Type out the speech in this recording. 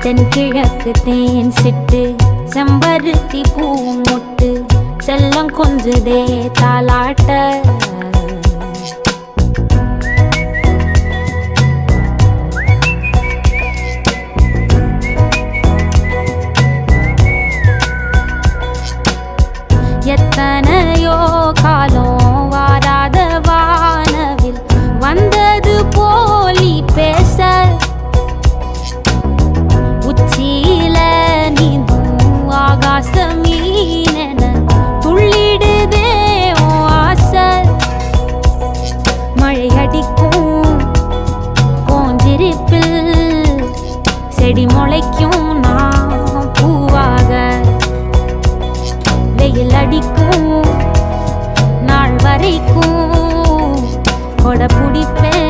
தென்கிழக்கு தேன் சிட்டு செம்பருத்தி பூ முட்டு செல்லம் கொஞ்சுதே தாலாட்ட எத்தனையோ காலம் வாராத வானவில் வந்தது போலி பேச உச்சியில நீந்தும் ஆகாச மீனென துள்ளிடுதே ஆசை மழை அடிக்கும் கோஞ்சிருப்பில் செடி முளைக்கும் நான் பூவாக வெயில் அடிக்கும் நாள் வரைக்கும் கொடை பிடிப்பேன்